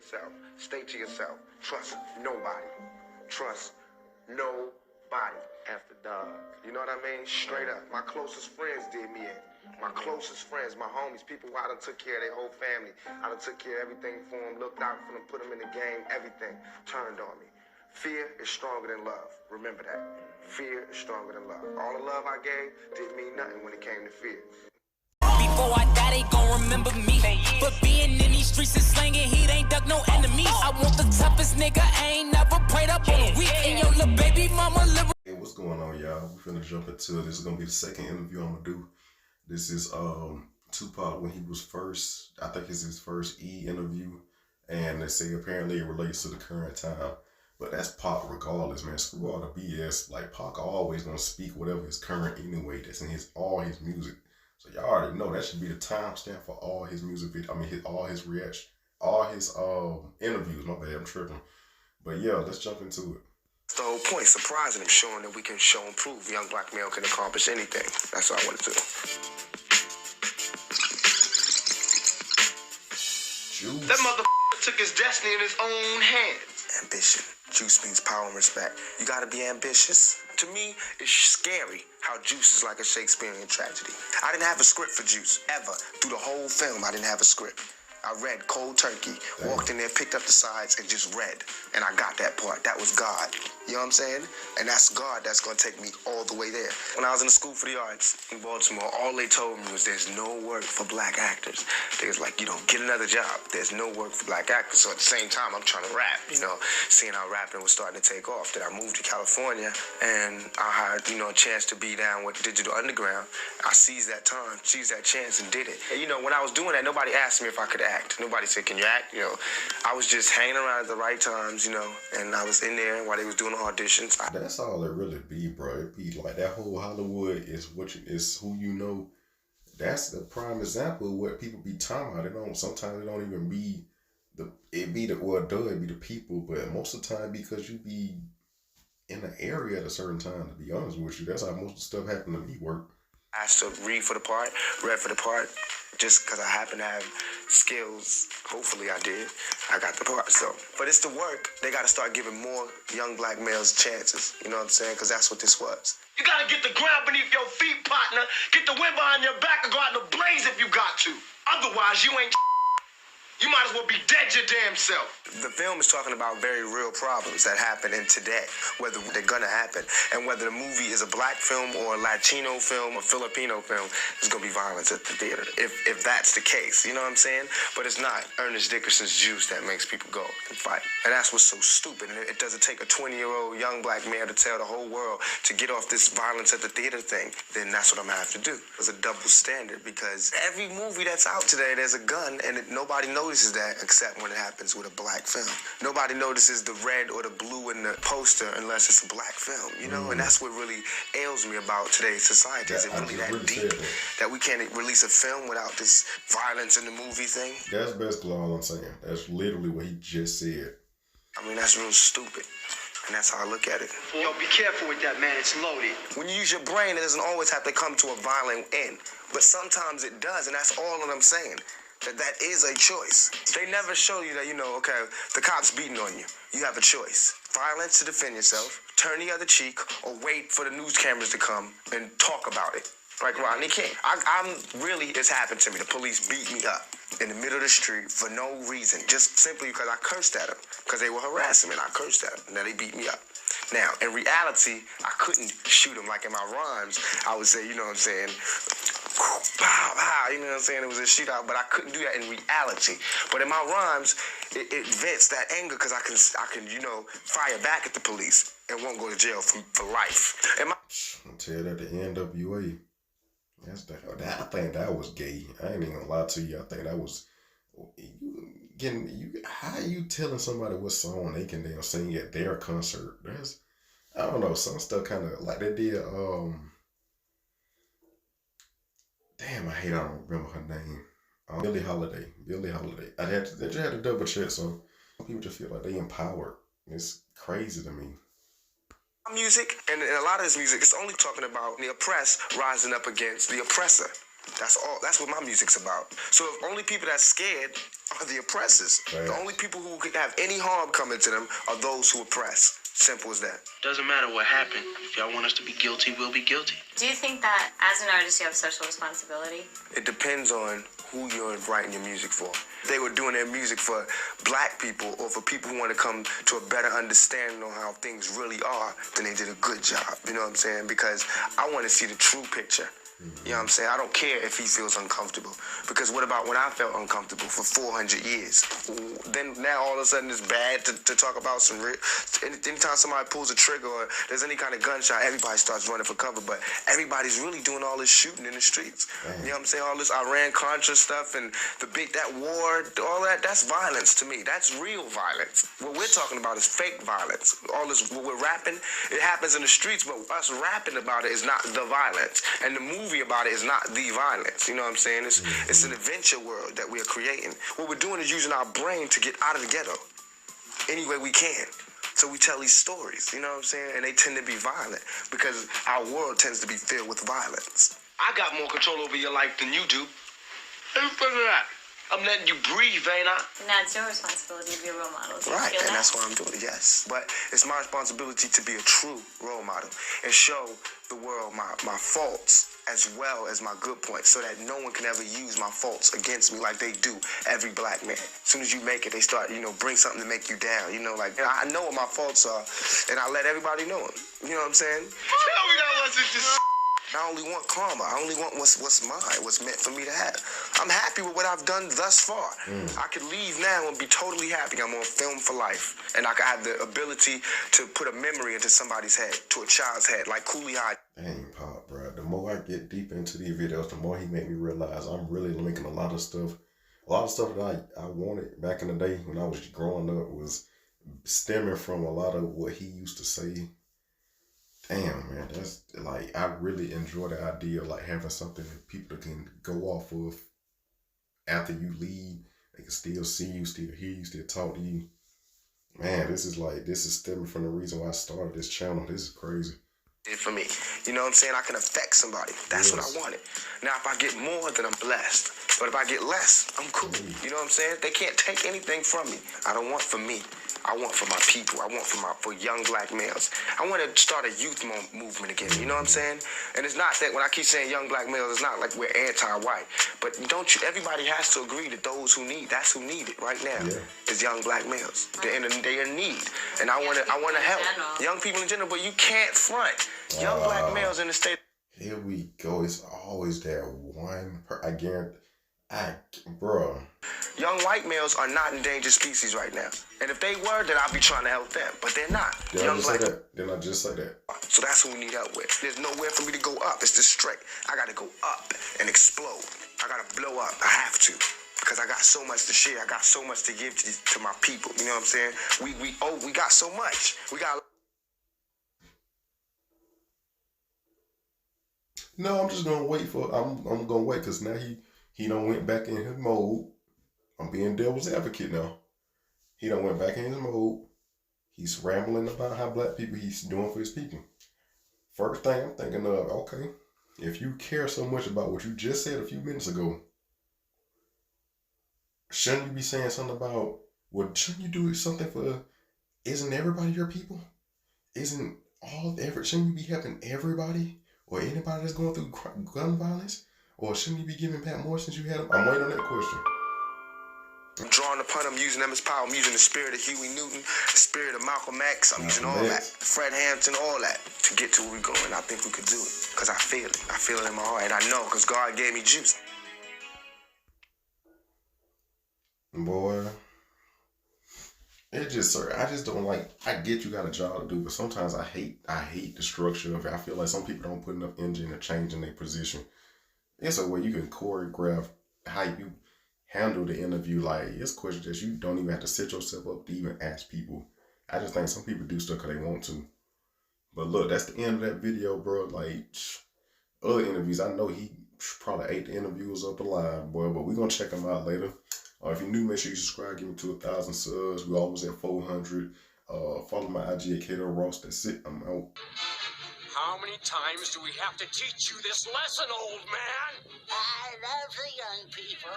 yourself. Stay to yourself. Trust nobody. Trust nobody. After dog. You know what I mean? Straight up. My closest friends did me in. My closest friends, my homies, people I done took care of their whole family. I done took care of everything for them, looked out for them, put them in the game, everything turned on me. Fear is stronger than love. Remember that. Fear is stronger than love. All the love I gave didn't mean nothing when it came to fear. Before I die, they gon' remember me. But being in these streets and slanging heat ain't duck no enemies. I want the toughest nigga, I ain't never prayed up on a week. And your little baby mama live. Hey, what's going on, y'all? We're finna jump into it. This is gonna be the second interview I'm gonna do. This is Tupac when he was first, I think it's his first interview. And they say apparently it relates to the current time. But that's Pac regardless, man. Screw all the BS. Like, Pac always gonna speak whatever is current anyway. That's in all his music. So y'all already know that should be the timestamp for all his music videos. I mean, all his reaction, all his interviews. My bad, I'm tripping. But yeah, let's jump into it. That's the whole point, surprising him, showing that we can show and prove young black male can accomplish anything. That's all I wanted to do. Juice. That motherfucker took his destiny in his own hands. Ambition. Juice means power and respect. You gotta be ambitious. To me, it's scary how Juice is like a Shakespearean tragedy. I didn't have a script for Juice, ever. Through the whole film, I didn't have a script. I read cold turkey, walked in there, picked up the sides, and just read. And I got that part. That was God. You know what I'm saying? And that's God that's going to take me all the way there. When I was in the School for the Arts in Baltimore, all they told me was there's no work for black actors. They was like, you don't get another job. There's no work for black actors. So at the same time, I'm trying to rap, you know, seeing how rapping was starting to take off. Then I moved to California, and I had, you know, a chance to be down with Digital Underground. I seized that time, seized that chance, and did it. And, you know, when I was doing that, nobody asked me if I could act. Nobody said, can you act? You know, I was just hanging around at the right times, you know, and I was in there while they was doing the auditions. That's all it really be, bro. It be like that whole Hollywood is is who you know. That's the prime example of what people be talking about. It don't, sometimes it don't even be it be the people, but most of the time because you be in an area at a certain time, to be honest with you. That's how most of the stuff happen to me work. I asked to read for the part, read for the part, just because I happen to have skills. Hopefully I did. I got the part, so. But it's the work. They got to start giving more young black males chances. You know what I'm saying? Because that's what this was. You got to get the ground beneath your feet, partner. Get the wind behind your back and go out in the blaze if you got to. Otherwise, you ain't. You might as well be dead your damn self. The film is talking about very real problems that happen in today, whether they're gonna happen, and whether the movie is a black film or a Latino film or Filipino film, there's gonna be violence at the theater. If that's the case, you know what I'm saying? But it's not Ernest Dickerson's Juice that makes people go and fight. And that's what's so stupid. And it doesn't take a 20-year-old young black man to tell the whole world to get off this violence at the theater thing. Then that's what I'm gonna have to do. It's a double standard because every movie that's out today, there's a gun, and nobody notices that except when it happens with a black film. Nobody notices the red or the blue in the poster unless it's a black film, you know? And that's what really ails me about today's society. Is it really that deep that we can't release a film without this violence in the movie thing? That's basically all I'm saying. That's literally what he just said. I mean, that's real stupid. And that's how I look at it. Yo, be careful with that, man. It's loaded. When you use your brain, it doesn't always have to come to a violent end. But sometimes it does, and that's all that I'm saying. That is a choice. They never show you that, you know, okay, the cop's beating on you. You have a choice. Violence to defend yourself, turn the other cheek, or wait for the news cameras to come and talk about it. Like Rodney King. It's happened to me. The police beat me up in the middle of the street for no reason, just simply because I cursed at them, because they were harassing me, and I cursed at them. Now they beat me up. Now, in reality, I couldn't shoot them like in my rhymes. I would say, you know what I'm saying, pow, pow, you know what I'm saying? It was a shootout, but I couldn't do that in reality. But in my rhymes, it vents that anger because I can, you know, fire back at the police and won't go to jail for life. I'll tell you that the NWA, I think that was gay. I ain't even gonna lie to you. I think that was, how you telling somebody what song they can damn sing at their concert? I don't know, some stuff kind of, like they did, damn, I don't remember her name. Billie Holiday. I just had to double check, so people just feel like they empowered. It's crazy to me. Music, and a lot of this music, it's only talking about the oppressed rising up against the oppressor. That's all. That's what my music's about. So if only people that's scared are the oppressors. Right. The only people who could have any harm coming to them are those who oppress. Simple as that. Doesn't matter what happened. If y'all want us to be guilty, we'll be guilty. Do you think that as an artist you have social responsibility? It depends on who you're writing your music for. If they were doing their music for black people or for people who want to come to a better understanding on how things really are, then they did a good job. You know what I'm saying? Because I want to see the true picture. You know what I'm saying? I don't care if he feels uncomfortable. Because what about when I felt uncomfortable for 400 years? Then now all of a sudden it's bad to talk about some real... Anytime somebody pulls a trigger or there's any kind of gunshot, everybody starts running for cover. But everybody's really doing all this shooting in the streets. You know what I'm saying? All this Iran-Contra stuff and that war, all that, that's violence to me. That's real violence. What we're talking about is fake violence. All this, what we're rapping, it happens in the streets, but us rapping about it is not the violence. And the movie about it is not the violence. You know what I'm saying? It's an adventure world that we are creating. What we're doing is using our brain to get out of the ghetto any way we can. So we tell these stories, you know what I'm saying? And they tend to be violent because our world tends to be filled with violence. I got more control over your life than you do. How you figure that? I'm letting you breathe, ain't I? Now it's your responsibility to be a role model. Do you Right, feel and that? that's why I'm doing it, yes. But it's my responsibility to be a true role model and show the world my faults as well as my good points so that no one can ever use my faults against me like they do every black man. As soon as you make it, they start, bring something to make you down. I know what my faults are, and I let everybody know them. You know what I'm saying? Tell me that wasn't just... I only want karma. I only want what's mine, what's meant for me to have. I'm happy with what I've done thus far. I could leave now and be totally happy. I'm on film for life. And I could have the ability to put a memory into somebody's head, to a child's head, like Cooley High. Dang, Pop, bro. The more I get deep into these videos, the more he made me realize I'm really making a lot of stuff. A lot of stuff that I wanted back in the day when I was growing up was stemming from a lot of what he used to say. Damn, man, that's like, I really enjoy the idea of like having something that people can go off of after you leave. They can still see you, still hear you, still talk to you. Man, this is stemming from the reason why I started this channel. This is crazy. For me, you know what I'm saying? I can affect somebody. That's what I wanted. Now, if I get more, then I'm blessed. But if I get less, I'm cool. You know what I'm saying? They can't take anything from me. I don't want for me. I want for my people. I want for young black males. I want to start a youth movement again. You know what I'm saying? And it's not that when I keep saying young black males, it's not like we're anti-white. But everybody has to agree that those who need, that's who need it right now, is young black males. They're in need. And I want to help young people in general, but you can't front. Young black males in the state. Here we go. It's always that one. I guarantee. Bro. Young white males are not endangered species right now. And if they were, then I'd be trying to help them. But they're not. Did I just say that? So that's who we need help with. There's nowhere for me to go up. It's just straight. I got to go up and explode. I got to blow up. I have to. Because I got so much to share. I got so much to give to my people. You know what I'm saying? We got so much. We got... No, I'm just gonna wait I'm gonna wait because now he done went back in his mode. I'm being devil's advocate now. He done went back in his mode. He's rambling about how black people he's doing for his people. First thing I'm thinking of, okay, if you care so much about what you just said a few minutes ago, shouldn't you be saying something about, well, shouldn't you do something for, isn't everybody your people? Shouldn't you be helping everybody? Or anybody that's going through gun violence? Or shouldn't you be giving back more since you had them? I'm waiting on that question. I'm drawing upon them, using them as power. I'm using the spirit of Huey Newton, the spirit of Malcolm X. I'm using all that. Fred Hampton, all that to get to where we're going. I think we could do it. Because I feel it. I feel it in my heart. And I know because God gave me juice. Boy. I just don't like, I get you got a job to do, but sometimes I hate the structure of it. I feel like some people don't put enough energy into changing their position. It's a way you can choreograph how you handle the interview. Like, it's questions that you don't even have to set yourself up to even ask people. I just think some people do stuff because they want to. But look, that's the end of that video, bro. Like, other interviews, I know he probably ate the interviews up alive, boy, but we're going to check them out later. If you're new, make sure you subscribe, give me to 1,000 subs. We're almost at 400. Follow my IG at katoross. That's it. I'm out. How many times do we have to teach you this lesson, old man? I love the young people.